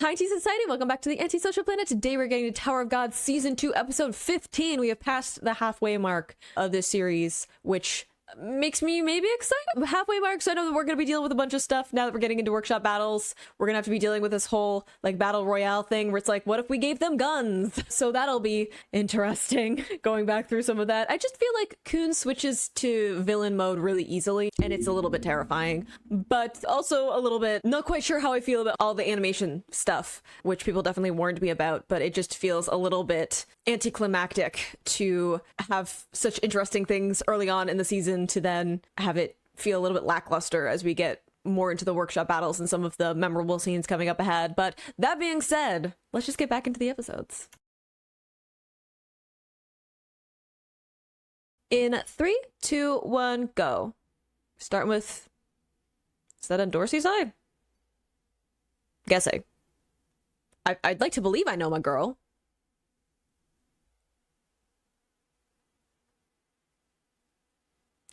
Hi, Tea Society. Welcome back to the Antisocial Planet. Today we're getting to Tower of God Season 2, Episode 15. We have passed the halfway mark of this series, which makes me maybe excited. Halfway mark, so I know that we're going to be dealing with a bunch of stuff now that we're getting into workshop battles. We're going to have to be dealing with this whole, like, battle royale thing where it's like, what if we gave them guns? So that'll be interesting, going back through some of that. I just feel like Khun switches to villain mode really easily, and it's a little bit terrifying, but also a little bit not quite sure how I feel about all the animation stuff, which people definitely warned me about, but it just feels a little bit anticlimactic to have such interesting things early on in the season to then have it feel a little bit lackluster as we get more into the workshop battles and some of the memorable scenes coming up ahead. But that being said, let's just get back into the episodes. In 3, 2, 1, go. Starting with, is that on Dorsey's side? Guessing. I'd like to believe I know my girl.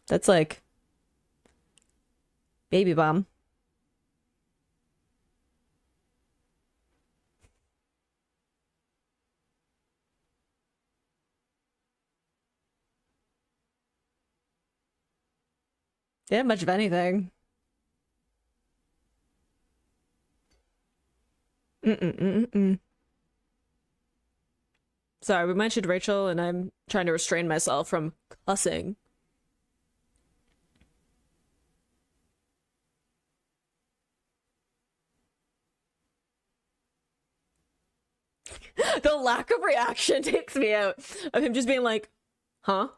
That's like baby bomb. Yeah, much of anything. Sorry, we mentioned Rachel, and I'm trying to restrain myself from cussing. The lack of reaction takes me out of him just being like, huh?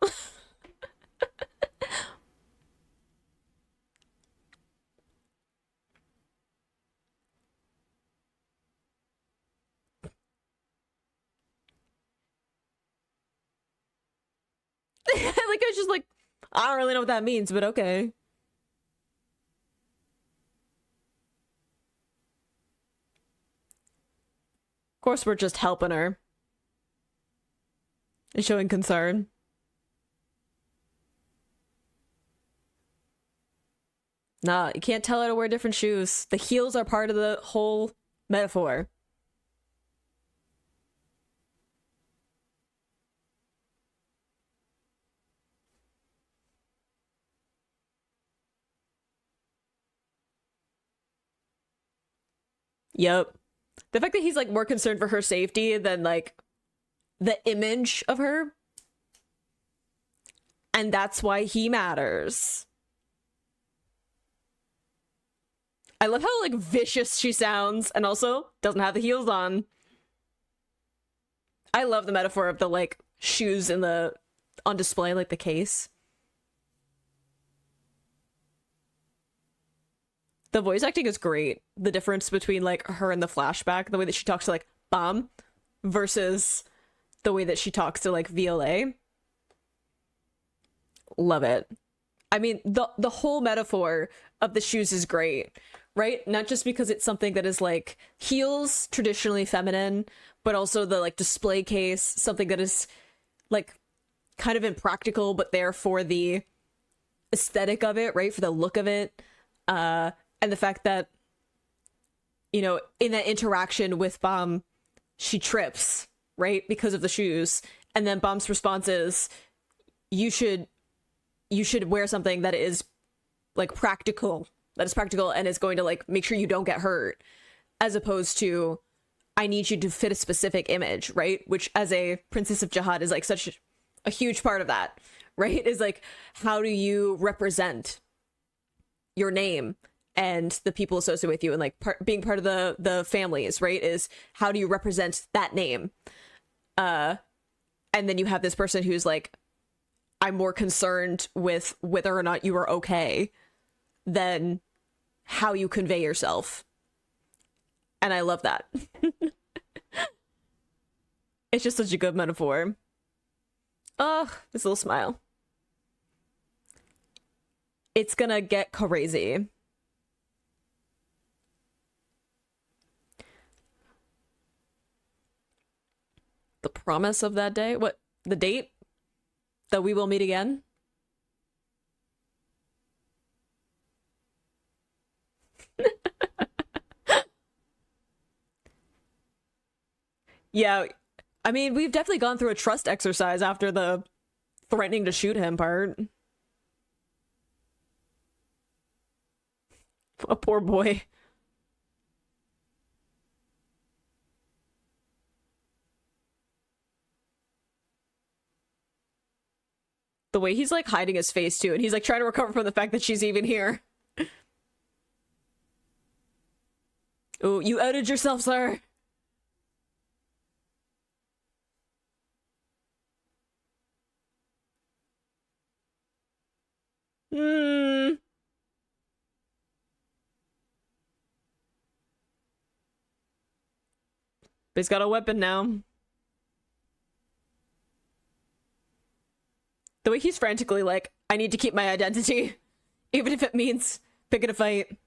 Like, I was just like, I don't really know what that means, but okay. Of course, we're just helping her and showing concern. Nah, you can't tell her to wear different shoes. The heels are part of the whole metaphor. Yep. The fact that he's like more concerned for her safety than like the image of her. And that's why he matters. I love how like vicious she sounds and also doesn't have the heels on. I love the metaphor of the like shoes in the on display, like the case. The voice acting is great. The difference between like her and the flashback, the way that she talks to like Bam versus the way that she talks to like Violet. Love it. I mean, the whole metaphor of the shoes is great, right? Not just because it's something that is like heels, traditionally feminine, but also the like display case, something that is like kind of impractical, but there for the aesthetic of it, right? For the look of it. And the fact that, you know, in that interaction with Bam, she trips, right? Because of the shoes. And then Bam's response is, you should wear something that is like practical, and is going to like make sure you don't get hurt, as opposed to, I need you to fit a specific image, right? Which as a Princess of Jihad is like such a huge part of that, right? Is like, how do you represent your name and the people associated with you, and like being part of the families, right? Is how do you represent that name? And then you have this person who's like, I'm more concerned with whether or not you are okay than how you convey yourself. And I love that. It's just such a good metaphor. Oh, this little smile. It's gonna get crazy. The promise of that day? What? The date? That we will meet again? Yeah, I mean, we've definitely gone through a trust exercise after the threatening to shoot him part. A poor boy. The way he's like hiding his face too, and he's like trying to recover from the fact that she's even here. Oh, you outed yourself, sir. Hmm. But he's got a weapon now. The way he's frantically like, I need to keep my identity, even if it means picking a fight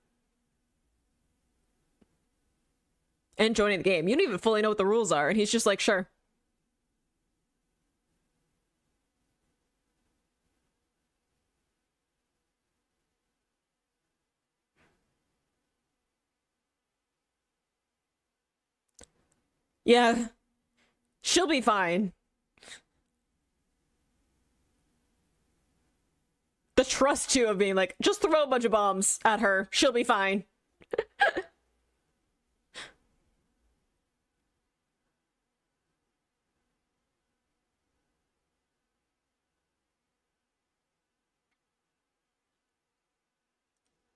and joining the game. You don't even fully know what the rules are, and he's just like, sure. Yeah, she'll be fine. The trust too of being like, just throw a bunch of bombs at her. She'll be fine.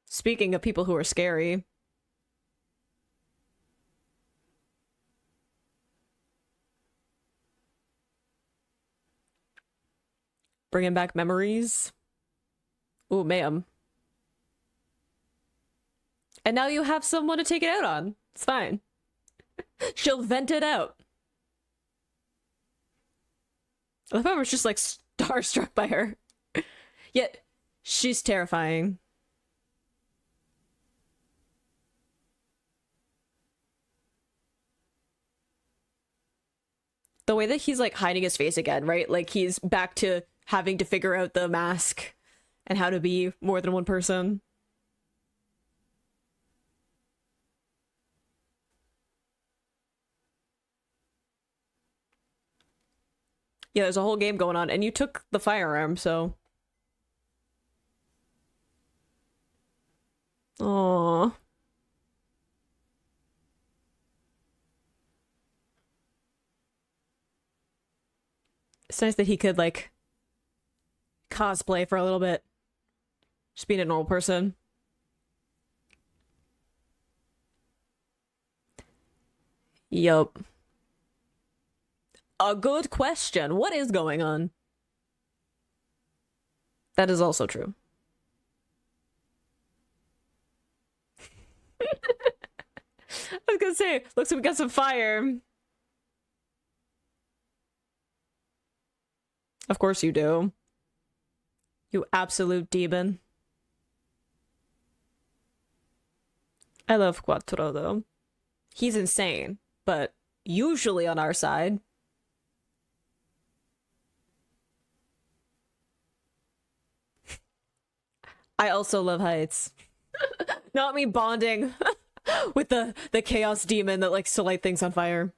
Speaking of people who are scary, bringing back memories. Ooh, ma'am. And now you have someone to take it out on. It's fine. She'll vent it out. I love how I was just like starstruck by her. Yet, she's terrifying. The way that he's like hiding his face again, right? Like he's back to having to figure out the mask and how to be more than one person. Yeah, there's a whole game going on, and you took the firearm, so. Aww. It's nice that he could, like, cosplay for a little bit. Just being a normal person. Yup. A good question. What is going on? That is also true. I was gonna say, looks like we got some fire. Of course you do. You absolute demon. I love Quattro, though. He's insane, but usually on our side. I also love heights. Not me bonding with the chaos demon that likes to light things on fire.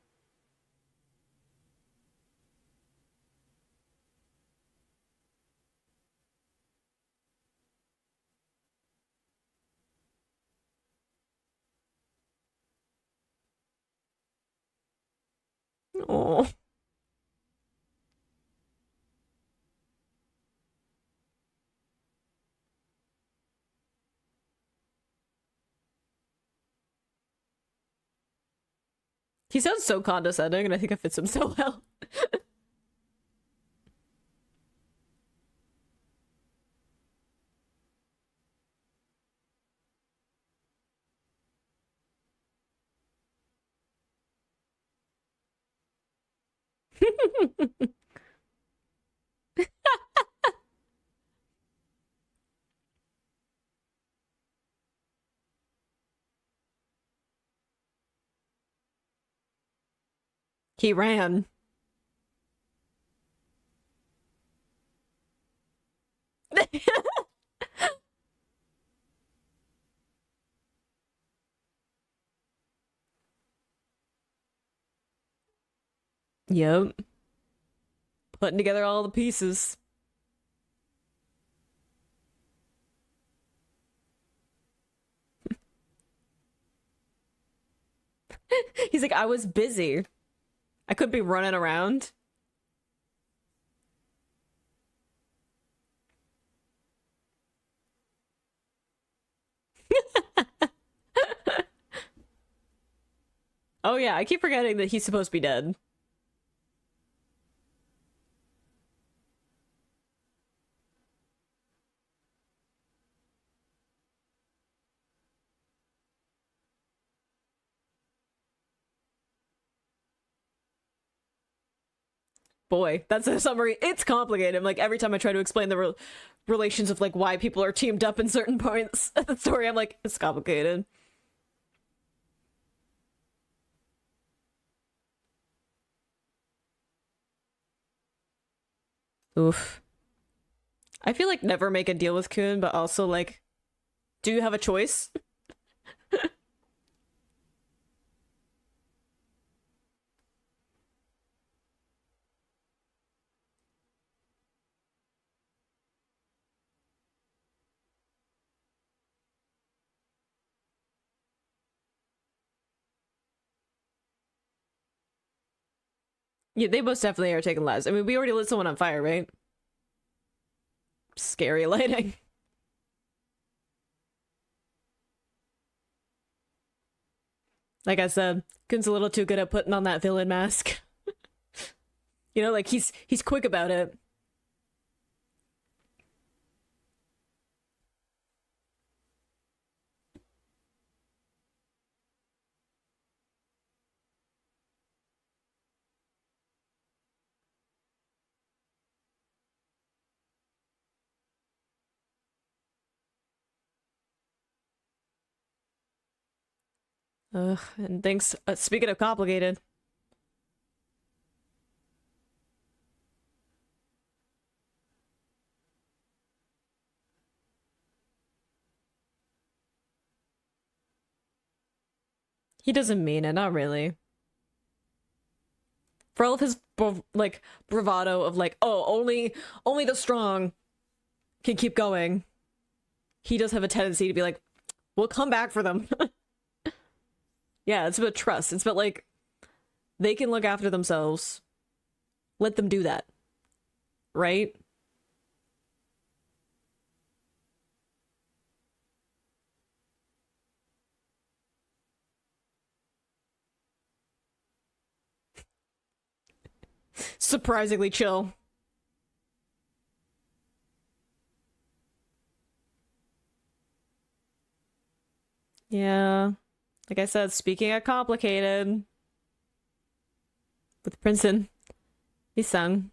Oh. He sounds so condescending, and I think it fits him so well. He ran. Yep. Putting together all the pieces. He's like, I was busy. I could be running around. Oh yeah, I keep forgetting that he's supposed to be dead. Boy, that's a summary. It's complicated. Like every time I try to explain the relations of like why people are teamed up in certain points of the story, I'm like, it's complicated. Oof. I feel like never make a deal with Khun, but also like, do you have a choice? Yeah, they most definitely are taking less. I mean, we already lit someone on fire, right? Scary lighting. Like I said, Khun's a little too good at putting on that villain mask. You know, like he's quick about it. Ugh, and things. Speaking of complicated, he doesn't mean it. Not really. For all of his like bravado of like, oh, only the strong can keep going. He does have a tendency to be like, we'll come back for them. Yeah, it's about trust. It's about like they can look after themselves. Let them do that, right? Surprisingly chill. Yeah. Like I said, speaking of complicated with Princeton, he sung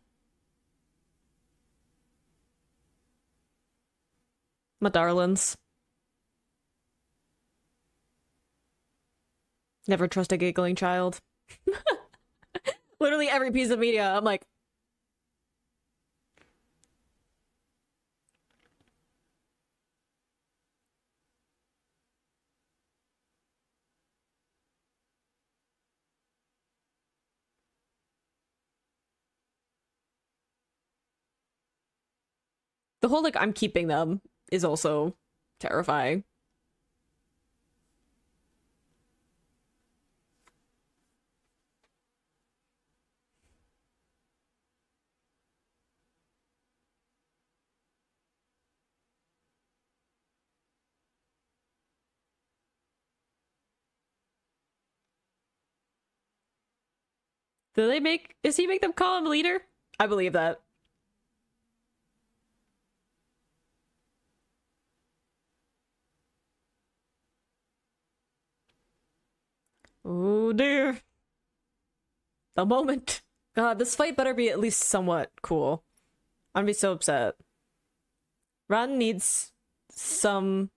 my darlings. Never trust a giggling child. Literally every piece of media, I'm like, the whole like I'm keeping them is also terrifying. Do they make is he make them call him leader? I believe that. Oh dear. The moment. God, this fight better be at least somewhat cool. I'm gonna be so upset. Ron needs some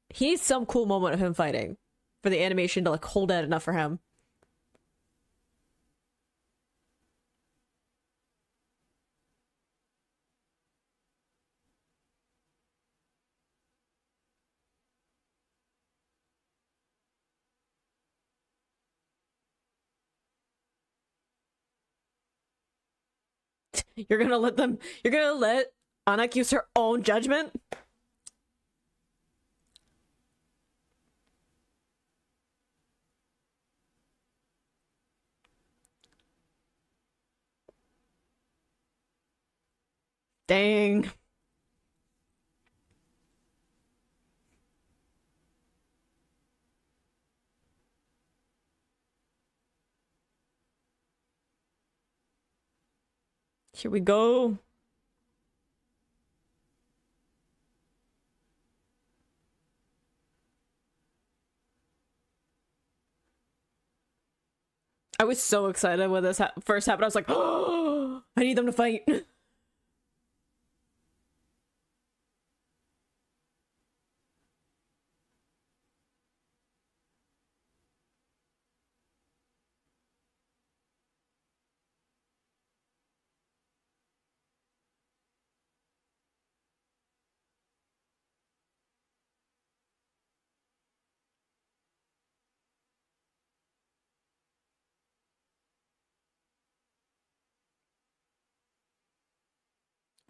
he needs some cool moment of him fighting for the animation to like hold out enough for him. You're gonna let them. You're gonna let Anak use her own judgment. Dang. Here we go. I was so excited when this first happened. I was like, oh, I need them to fight.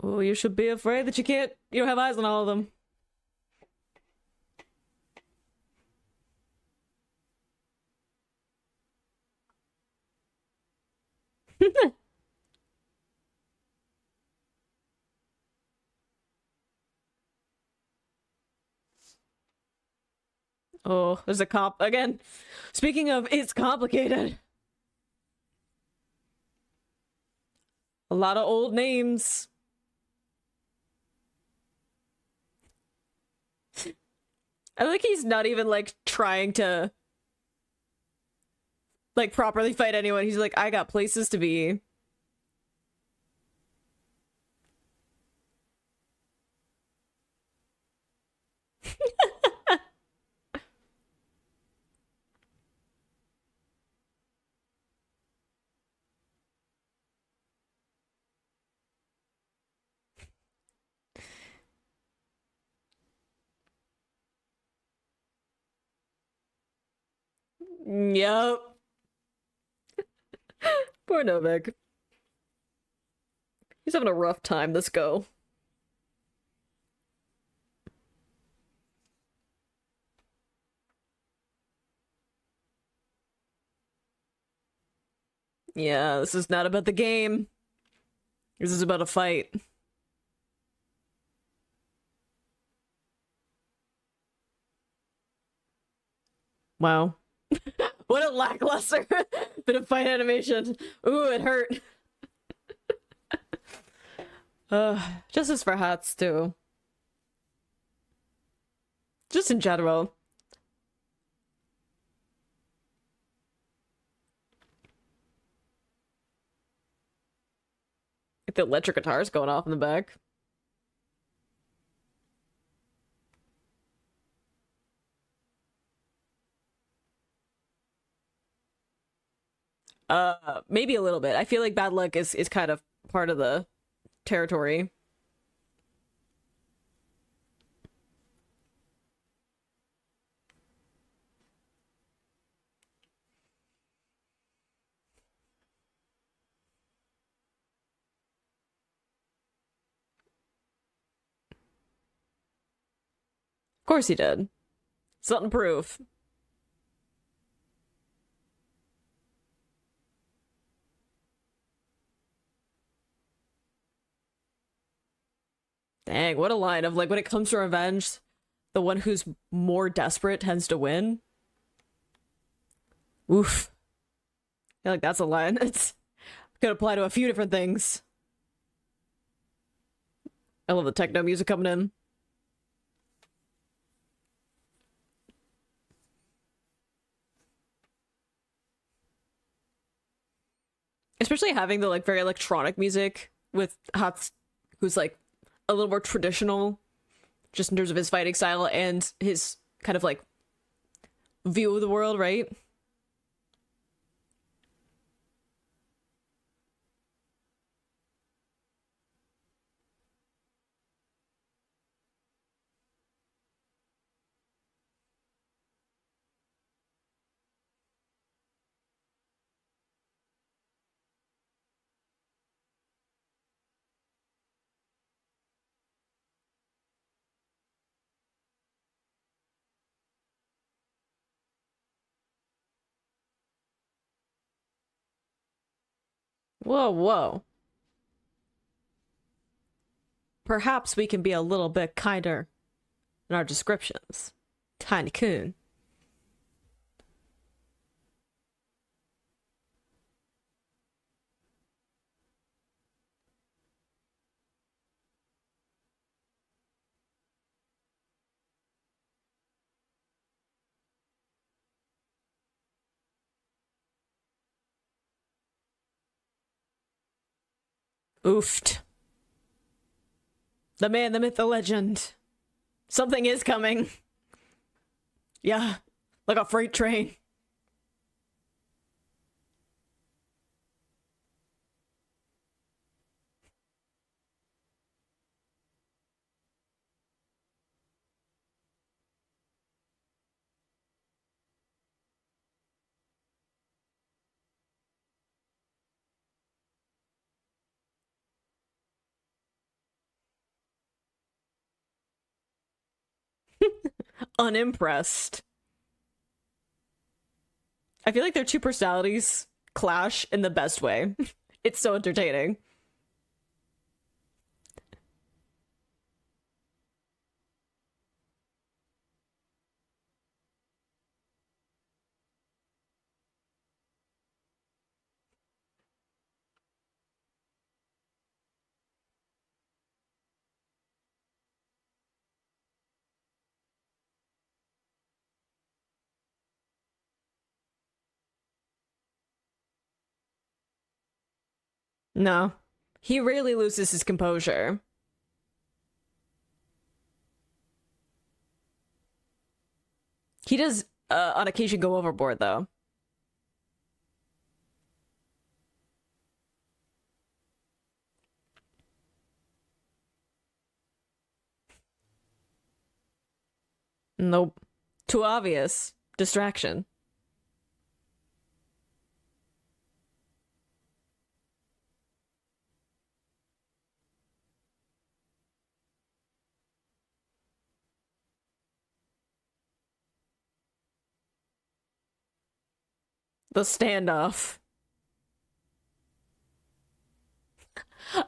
Oh, you should be afraid that you don't have eyes on all of them. Oh, there's a cop again. Speaking of, it's complicated. A lot of old names. I think he's not even like trying to like properly fight anyone. He's like, I got places to be. Yep. Poor Novik. He's having a rough time. Let's go. Yeah, this is not about the game. This is about a fight. Wow. What a lackluster bit of fight animation. Ooh, it hurt. Justice for hats, too. Just in general. Like the electric guitar's going off in the back. Maybe a little bit. I feel like bad luck is kind of part of the territory. Of course he did. Something proof. Dang, what a line of like when it comes to revenge, the one who's more desperate tends to win. Oof. I feel like that's a line. It's could apply to a few different things. I love the techno music coming in. Especially having the like very electronic music with Hats, who's like a little more traditional, just in terms of his fighting style and his kind of like view of the world, right? Whoa, whoa. Perhaps we can be a little bit kinder in our descriptions. Tiny Khun. Oofed. The man, the myth, the legend. Something is coming. Yeah, like a freight train. Unimpressed. I feel like their two personalities clash in the best way. It's so entertaining. No. He rarely loses his composure. He does, on occasion, go overboard, though. Nope. Too obvious. Distraction. The standoff.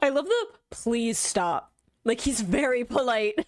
I love the please stop. Like, he's very polite.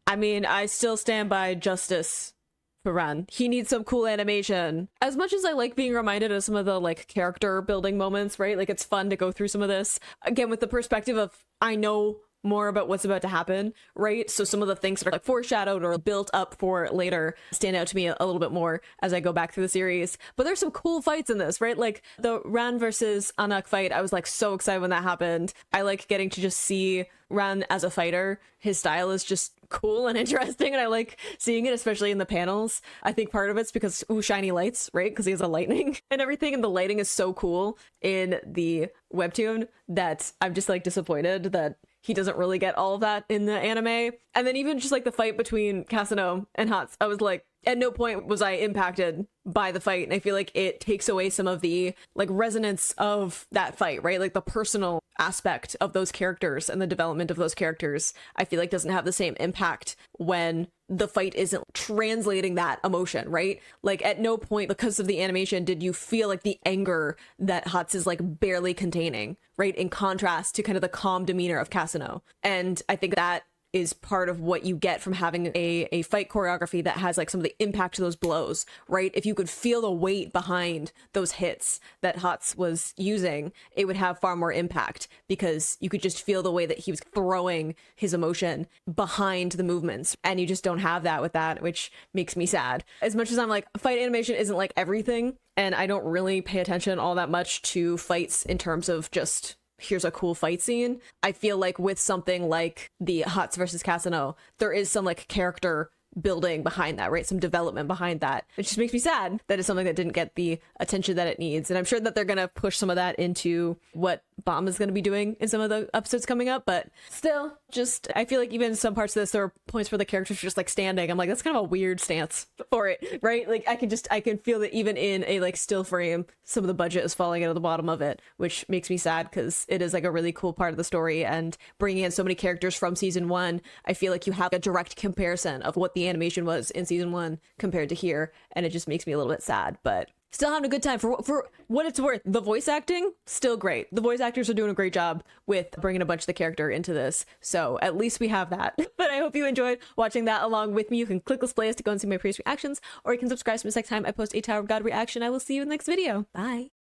I mean, I still stand by justice for Ren. He needs some cool animation. As much as I like being reminded of some of the like character building moments, right? Like it's fun to go through some of this again with the perspective of I know more about what's about to happen, right? So some of the things that are like foreshadowed or built up for later stand out to me a little bit more as I go back through the series. But there's some cool fights in this, right? Like the Ran versus Anak fight, I was like so excited when that happened. I like getting to just see Ran as a fighter. His style is just cool and interesting, and I like seeing it, especially in the panels. I think part of it's because shiny lights, right? Because he has a lightning and everything, and the lighting is so cool in the webtoon that I'm just like disappointed that he doesn't really get all of that in the anime. And then even just like the fight between Kasano and Hats, I was like, at no point was I impacted by the fight. And I feel like it takes away some of the like resonance of that fight, right? Like the personal aspect of those characters and the development of those characters, I feel like doesn't have the same impact when the fight isn't translating that emotion, right? Like at no point because of the animation did you feel like the anger that Hats is like barely containing, right? In contrast to kind of the calm demeanor of Kasano. And I think that is part of what you get from having a fight choreography that has like some of the impact of those blows, right? If you could feel the weight behind those hits that Hats was using, it would have far more impact because you could just feel the way that he was throwing his emotion behind the movements. And you just don't have that with that, which makes me sad. As much as I'm like, fight animation isn't like everything, and I don't really pay attention all that much to fights in terms of just here's a cool fight scene. I feel like with something like the Hats versus Kasano, there is some like character building behind that, right? Some development behind that. It just makes me sad that it's something that didn't get the attention that it needs. And I'm sure that they're going to push some of that into what Bomb is going to be doing in some of the episodes coming up. But still, just, I feel like even in some parts of this, there are points where the characters are just like standing. I'm like, that's kind of a weird stance for it, right? Like I can feel that even in a like still frame, some of the budget is falling out of the bottom of it, which makes me sad because it is like a really cool part of the story. And bringing in so many characters from season one, I feel like you have a direct comparison of what the the animation was in season 1 compared to here, and it just makes me a little bit sad, but still having a good time. For what it's worth, the voice acting, still great. The voice actors are doing a great job with bringing a bunch of the character into this, so at least we have that. But I hope you enjoyed watching that along with me. You can click this playlist to go and see my previous reactions, or you can subscribe to me next time I post a Tower of God reaction. I will see you in the next video. Bye!